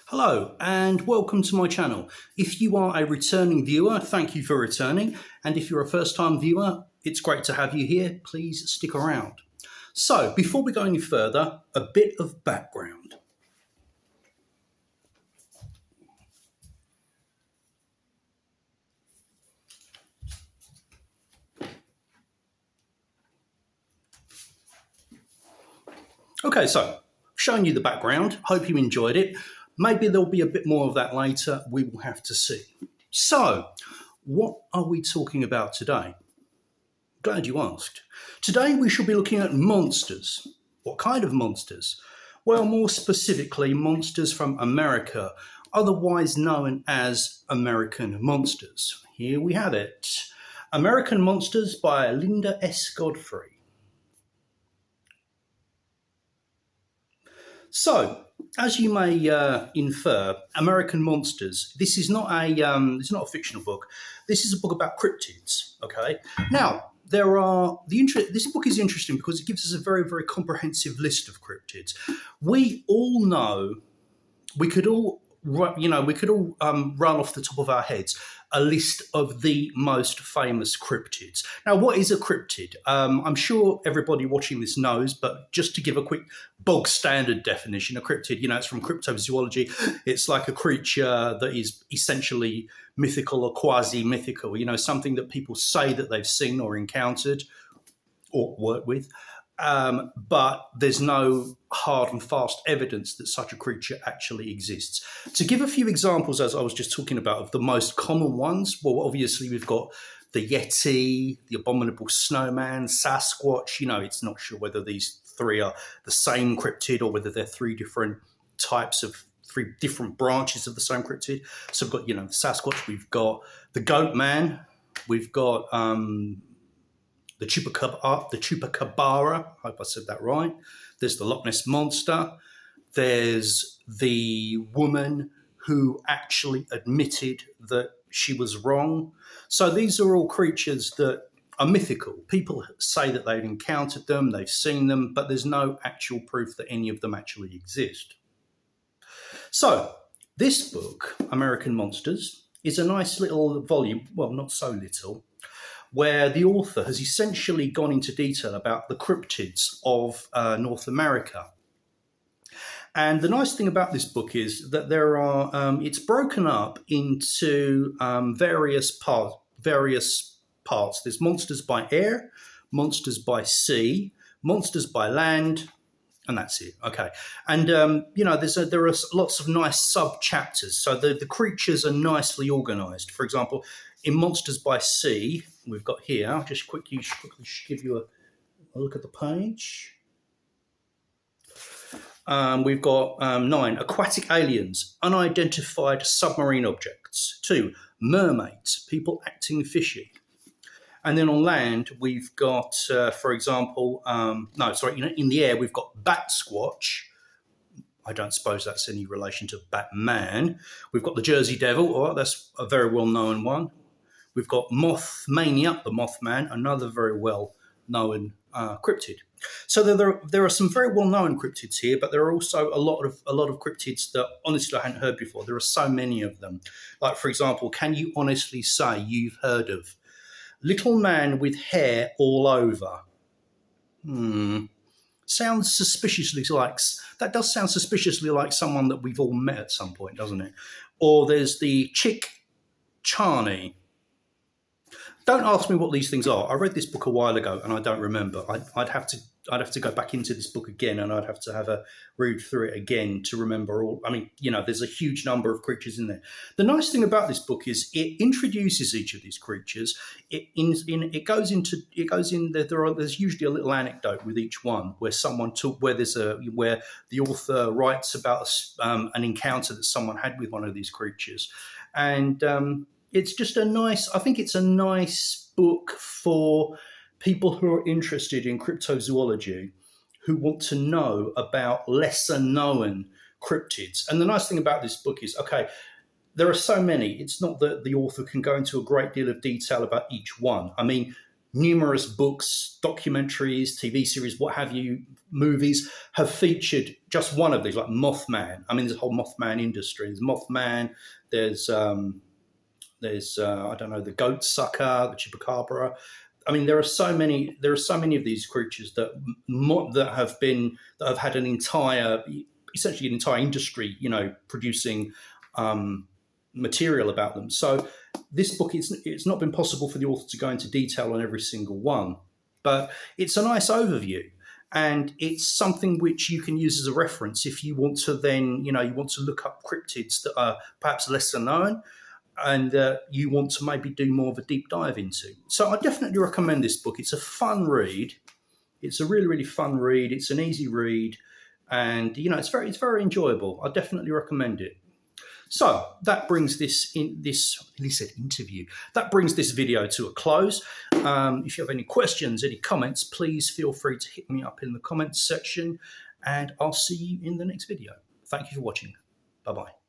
Hello and welcome to my channel. If you are a returning viewer, thank you for returning. And if you're a first time viewer, it's great to have you here. Please stick around. So before we go any further, a bit of background. Okay, so showing you the background. Hope you enjoyed it. Maybe there'll be a bit more of that later. We will have to see. So, what are we talking about today? Glad you asked. Today we shall be looking at monsters. What kind of monsters? Well, more specifically, monsters from America, otherwise known as American monsters. Here we have it. American Monsters by Linda S. Godfrey. So, as you may infer, American Monsters. This is not a fictional book. This is a book about cryptids. Okay. Now, this book is interesting because it gives us a very, very comprehensive list of cryptids. We all know. We could all run off the top of our heads a list of the most famous cryptids. Now, what is a cryptid? I'm sure everybody watching this knows, but just to give a quick bog standard definition, a cryptid, it's from cryptozoology. It's like a creature that is essentially mythical or quasi-mythical, something that people say that they've seen or encountered or worked with. But there's no hard and fast evidence that such a creature actually exists. To give a few examples, as I was just talking about, of the most common ones, well, obviously we've got the Yeti, the abominable snowman, Sasquatch. It's not sure whether these three are the same cryptid or whether they're three different branches of the same cryptid. So we've got, the Sasquatch, we've got the goat man, we've got the Chupacabra, I hope I said that right. There's the Loch Ness Monster. There's the woman who actually admitted that she was wrong. So these are all creatures that are mythical. People say that they've encountered them, they've seen them, but there's no actual proof that any of them actually exist. So this book, American Monsters, is a nice little volume, well, not so little, where the author has essentially gone into detail about the cryptids of North America. And the nice thing about this book is that it's broken up into various parts. There's monsters by air, monsters by sea, monsters by land, and that's it. Okay. And, there are lots of nice sub-chapters. So the creatures are nicely organized. For example, in Monsters by Sea, we've got here, I'll just quickly give you a look at the page. We've got 9, aquatic aliens, unidentified submarine objects. 2, mermaids, people acting fishy. And then on land, we've got, for example, in the air, we've got Bat Squatch. I don't suppose that's any relation to Batman. We've got the Jersey Devil. All right, that's a very well-known one. We've got Mothmania, the Mothman, another very well-known cryptid. So there are some very well-known cryptids here, but there are also a lot of cryptids that honestly I hadn't heard before. There are so many of them. Like, for example, can you honestly say you've heard of Little Man with Hair All Over? Sounds suspiciously like, that does sound suspiciously like someone that we've all met at some point, doesn't it? Or there's the Chick Charney. Don't ask me what these things are. I read this book a while ago and I don't remember. I'd have to go back into this book again and I'd have to have a read through it again to remember all. I mean, there's a huge number of creatures in there. The nice thing about this book is it introduces each of these creatures. There's usually a little anecdote with each one where where the author writes about an encounter that someone had with one of these creatures. And it's just I think it's a nice book for people who are interested in cryptozoology, who want to know about lesser known cryptids. And the nice thing about this book is, okay, there are so many. It's not that the author can go into a great deal of detail about each one. I mean, numerous books, documentaries, TV series, what have you, movies have featured just one of these, like Mothman. I mean, there's a whole Mothman industry. There's Mothman. There's I don't know, the goat sucker, the chupacabra. I mean, there are so many of these creatures that have had essentially an entire industry, producing material about them. So this book, it's not been possible for the author to go into detail on every single one, but it's a nice overview. And it's something which you can use as a reference if you want to then, you want to look up cryptids that are perhaps lesser known, and you want to maybe do more of a deep dive into. So I definitely recommend this book. It's a fun read. It's a really, really fun read. It's an easy read, and it's very enjoyable. I definitely recommend it. So that brings interview. That brings this video to a close. If you have any questions, any comments, please feel free to hit me up in the comments section, and I'll see you in the next video. Thank you for watching. Bye-bye.